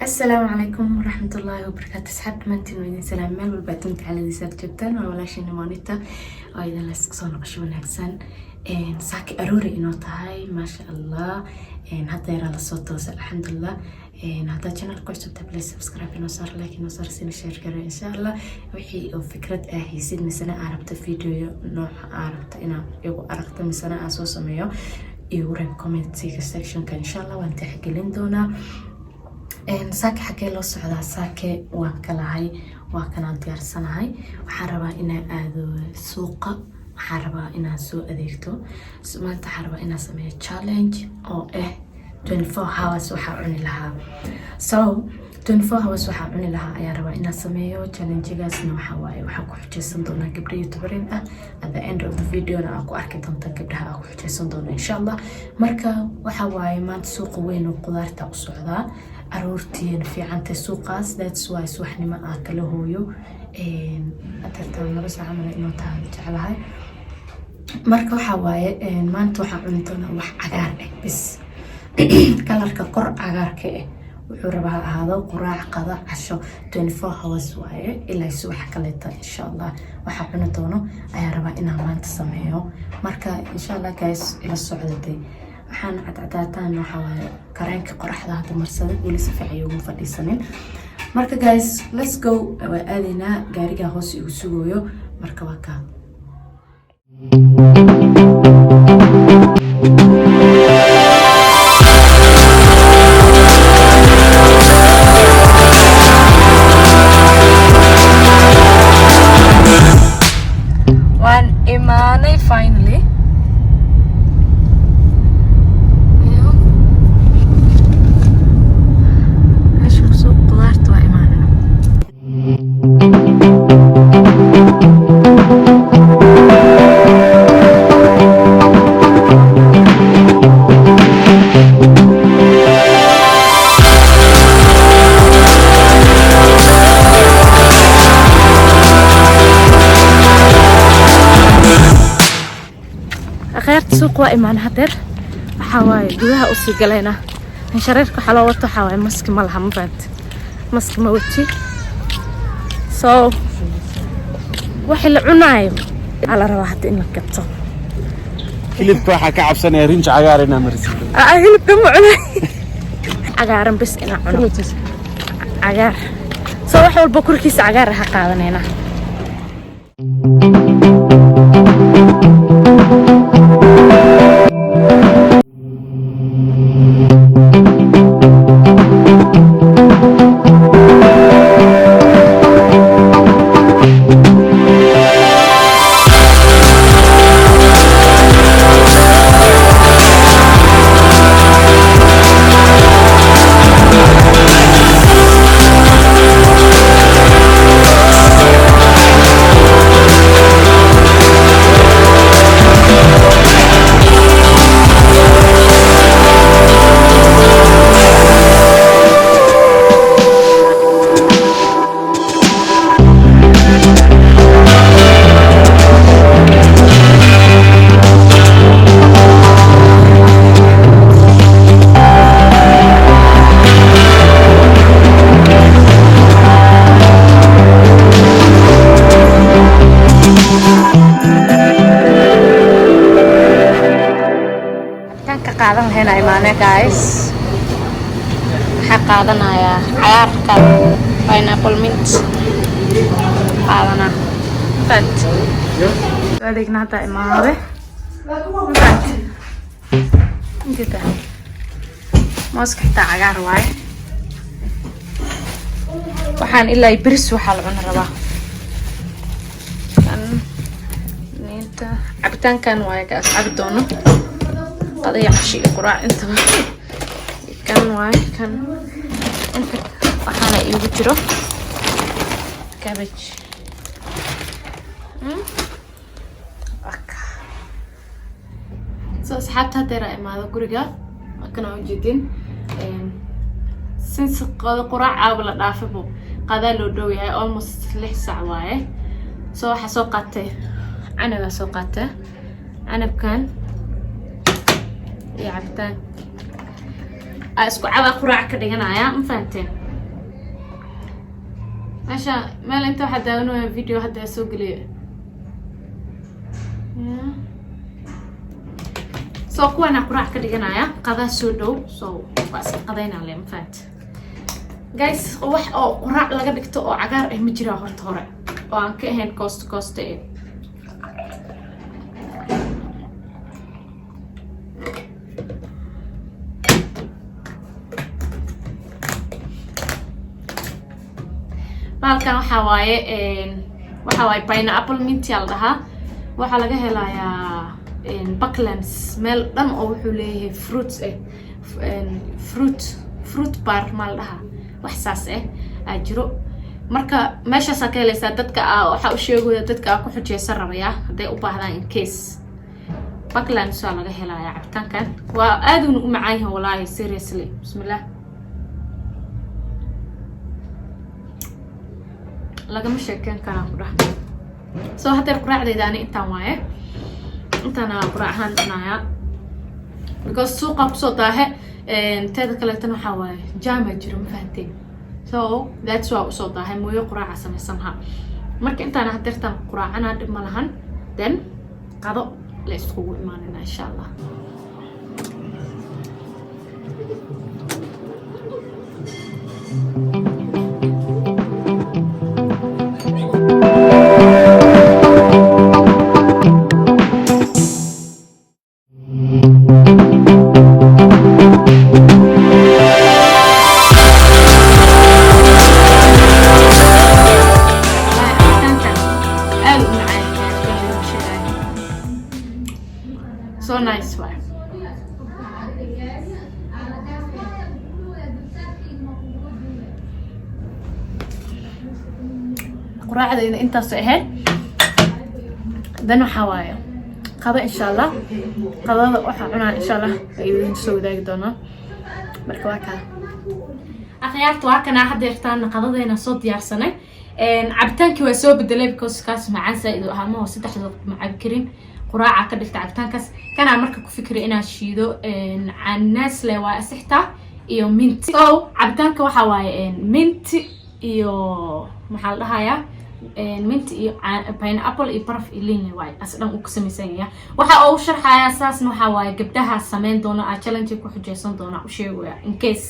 السلام عليكم ورحمة الله وبركاته. سحبت منتين ويدين سلام مال والباتنت على ذي سات جبتان ولا شيء نمانيتا وإذا لسكسون قشون هكسان ساكي أروري إنه تهاي ما شاء الله هذا يرى الصوت توصل الحمد لله هذا channel كويس تبلي سبسكرايب إنه صار لايك إنه صار سين شير كره إن شاء الله وحي فكرة يصير مثلا عرفت فيديو نوع عرفت إنه يو عرفت مثلا أسوس ميو يورين كومنت سيكشن كان إن شاء الله وأنت حكي لندونا saaki xagee loo socdaa saake waan kalahay waa kana diyaarsanahay waxaan rabaa inaan aado suuqa waxaan rabaa inaan soo adeegto maanta waxaan rabaa inaan sameeyo challenge oo 24 hours waxaan cuni lahaa 24 hours waxaan cuni lahaa ayaan rabaa inaan sameeyo challenge-gaasna waxaan ku xujeysan doonaa gabdho YouTuberin ah at the end of the video na aan ku arki doontaa gabdhaha aan ku xujeysan doono insha Allah marka waxa waaye maanta suuqa weyn oo qudaarta u socdaa aroortiin fiicanta suuqaas that's why subaxnimo aan kala hooyo atartan laba saac ama inoo tahay jeclahay marka waxa waaye maanta waxaan cuni doonaa wax cagaar ah bis kalarka kor cagaarka ah wuxuu rabaa ahaado quraac qada casho 24 hours waaye ilaa subax kaleeta insha Allah waxa cuni doono ayaa rabaa inaan maanta sameeyo marka insha Allah guys ila socodtay waxaan cadcadaataan waxa waaye kareenka qoraxda hadda marsada weli si fiican ugu fadhiisanin marka guys let's go waa aadina gaariga hoos igu sugayo marka waa ka waan imaanay finally سوق وإيمان هدر حواي جوها أصي جلنا نشريك حلاوته حواي مسك ملها مبنت مسك موتي وحل عنايم على رواحة إنك كتو كلب كوحة كعب سنة رينج عقارنا مرسي كلب كم عناي عقارن بس إنا عنو عقار وحول بكر كيس عقار هقاذن هنا قاعدين هنا إيمانة guys قاعدين يا عيار كان pineapple mint قاعدين فت هذيك نحطها إيمانة فت كده ماسك حتى عيار واي وحان إلا يبرس وحال عن ربا كان نينتا عبتان كان واي كاس عبدونه قضية عشي قراء انت كان واي كان انت وحانا يوجرو كابج اصحابتها ترى ما هذا قرقة كانوا موجودين سنس قراء عاولا دافبو قادا لو دوي هاي almost 6 ساعة واي waxa soo qaatay عنب soo qaatay عنبkan iyo cabitaan isku caba quraac ka dhiganaya ma fahanteen عشان ما انت واحد داونوا فيديو هذا اسوق لي سو كوانا قراع كدغنايا قدا سو دو سو بس قدينا لين فات جايز wax oo quraac laga dhigto oo cagaar ah ma jira horta hore oo aan ka ahayn coast balkan waxa waaye pineapple mint yal dhaha waxa laga helayaa Bucklands meel dhan oo wuxuu leeyahay fruits fruit bar mal dhaha wax saas jiro marka meeshaas ka helaysaa dadka waxa u sheegaya dadka ku xujeysan rabaya haday u baahdaan in case Bucklands waa laga helayaa cabitaankan waa aad u macaan yahay wallahi seriously bismillah lagama sheekan karaan ku dhax soo hadda quraacdeeda ani intaan waaye intaan quraacan anaya because suuqa ku soo daahe teeda kale tan waxa waaye jaama jiro ma fahanteen so that's why soo daahe mooyo quraaca sameysanaha marka intaan hadirtan quraacana dhib ma lahan then qado la isku imaanina insha Allah so nice way quraacdeena intaas ahayd dan waxa waaye qado insha Allah qadada waxa cunaa insha Allah ayuu soo wadaagi doonaa marka waa ka akhyaarta waa kana hadeertaan qadadeena soo diyaarsanay cabitaankii waa soo bedelay because kaas macaan saaido ahama oo 3 daqiiqo ma cabi karin quraaca ka dhigta cabitaankaas kana marka ku fikray inaa shiido canaas le waa asixta iyo mint so cabitaanka waxa waaye mint iyo maxaa la dhahayaa mint iyo pineapple iyo baraf iyo liin way asdan u kasameysanya waxa uu sharxaya asaasna waxa waaye gabdhaha sameyn doona challenge ku xujeysan doona u sheegaya in case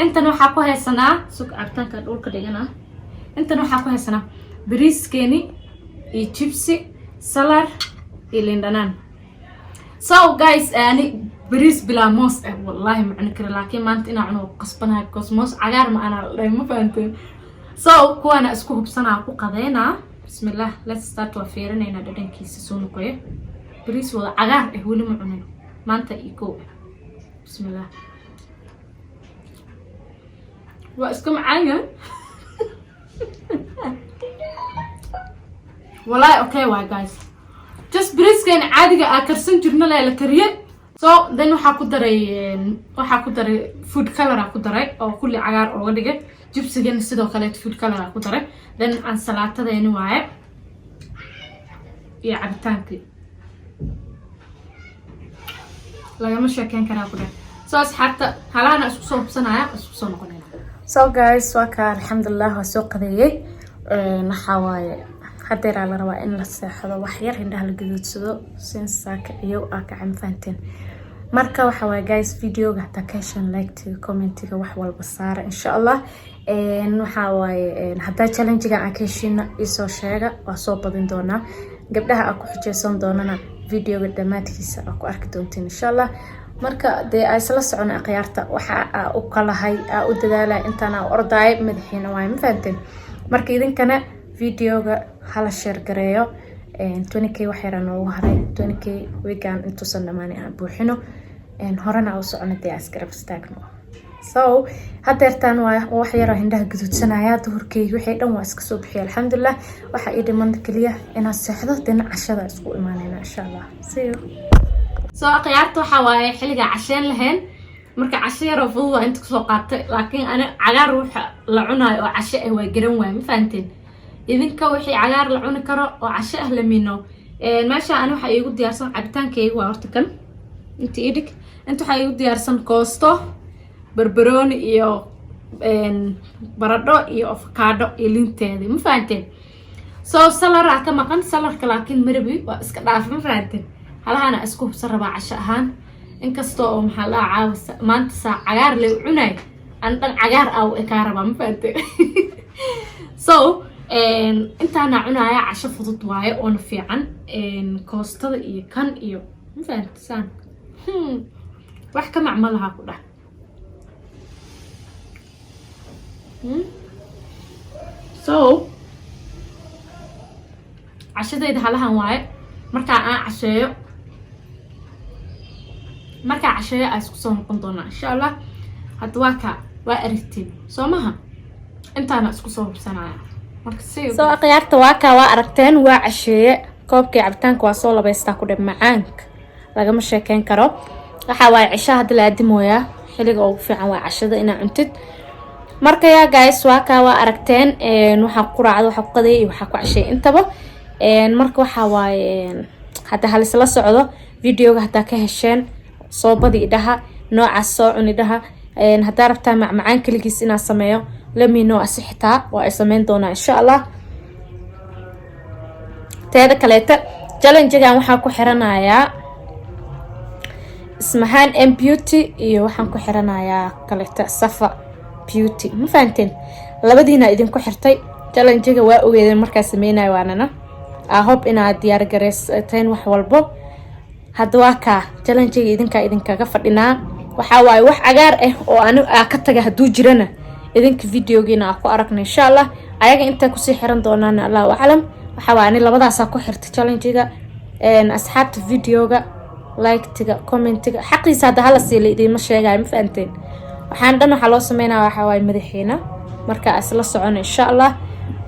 intan waxa ku haysanaa suuq cabitaanka dhulka dhigana intan waxa ku haysanaa bariiskeeni iyo chipsi salad iyo lindanan so guys ani bariis bila moos wallahi ma cuni karo laakiin maanta ina cuno qasbanahay cosmos cagaar ma ana ma fahanteen so kuwana isku hubsanaa ku qadeena bismillah let's start wa fiirinayna dhadhankiisa soo noqoyo bariis wada cagaar wali ma cunin maanta iko bismillah wa isku macaan wallahi okay wa guys just bariiskan caadiga karsan jirna la kariyay so then waxa ku daray food color ku daray oo kulli cagaar oo dhigay jibsigan sidoo kale food color ku daray then aan salaatadeena waaye iyo cabitaankii lagama sheekan karaa ku dhac so asxaabta halana isku soo hubsanaya isku soo noqonayna so guys waa ka alxamdulillah waa soo qadeeyay waxa waaye hadeer la rabaa in la seexdo wax yar indhaha la gaduudsado sensaaka iyo ka canfanteen marka waxa waa guys videoga hataa like commentiga wax walba saara insha Allah waxa waaye hadaa challenge-ga aan ka heshina isoo sheega waa soo badin doona gabdhaha aan ku xijeysan doonana videoga dhamaadkiisa aan ku arki doontiin insha Allah marka de ay isla socon aqyaarta waxa u kalahay u dadaala intaan ordaay madaxiina way ma fahanteen marka idinkana videoga hala share gareeyo 20k wax yar oo haray 20k weegan intu sanamaani aan buuxino horena u soconay askarab istaagno so hadeertaan wax yar oo indhaha gaduudsanaya duhurkay wixii dhan waa iska soo bixiyay alxamdulillah waxa ii dhiman kaliya inaan seexdo dina cashada isku imaanayna insha Allah see you so aqyaarta waxa waaye xiliga casheen lahayn marka casho yar oo fudud inta soo qaatay laakiin ana cagaar waxa la cunayo oo casho ah way garan waay ma fahanteen idinka wixii cagaar la cuni karo oo casho ah la miino meesha ana waxa iigu diyaarsan cabitaankayga waa horta kan inta idig inta waxa iigu diyaarsan koosto barbarooni iyo baradho iyo avocado iyo linteeda ma fahanteen soo salara ka maqan salarka laakiin marabi waa iska dhaaf ma fahanteen halahana isku hubsan rabaa casho ahaan inkastoo maxaa la caawisa maanta saa cagaar leh cunay aan dhan cagaar ah oo ka rabaa ma fahanteen so intaana cunaya casho fudud waaye oo fiican koostada iyo kan iyo ma fahanteen wax ka macmalaha ku dhax so cashadayda halahan waaye marka aan casheeyo ay isku soo noqon doonaa insha Allah hadda waa aragtiin soo maha intaana isku soo hubsanaya marka soo aqyaarta waa aragteen waa casheeye koobkii cabitaanka waa soo labaystaa ku dhib macaanka lagama sheekeyn karo waxa waaye cisha hadda la adimooyaa xiliga ugu fiican waa cashada inaa cuntid marka yaa guys waa aragteen waxa ku raacdo waxa ku qaday iyo waxa ku cashay intaba marka waxa waaye hadda hal isla socdo videoga hadda ka hesheen soo badi idaha nooca soo cunidaha hadda rabtaa macmacaan kaligiis inaa sameeyo lamino asixtaa waa sameyn doona insha Allah teeda kaleeta challenge-gan waxa ku xiranayaa ismahan beauty iyo waxaan ku xiranayaa kaleeta safa beauty ma fahanteen labadiina idin ku xirtay challenge-ga waa ogeedeen markaa sameeyay waanana I hope inaad diyaar gareysateen wax walbo hadda waa ka challenge-ga idinkaga fadhinaa waxa waaye wax cagaar ah oo aan ka taga haduu jirana idinka videogeena ku aragna insha Allah ayaga inta ku sii xiran doonaan Allah wa'alam waxa waaye labadaas ku xirtay challenge-ga asxaabta videoga like-tiga comment-tiga xaqiisa hadda hala sii leeydin ma sheegay ma fahanteen waxaan dhan waxa loo sameeynaa waxa waaye madaxiina marka asla socon insha Allah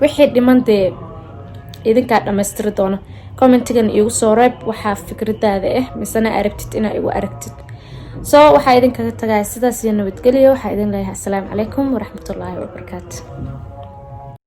wixii dhimantay idinka dhameystiri doono comment-tigan igu soo reeb waxa fikradaada misana aragtid ina igu aragtid so waxa idinkaga tagay sidaas iyo nabadgelyo waxa idin leeyahay assalaamu calaykum waraxmatullaahi wabarakaatuh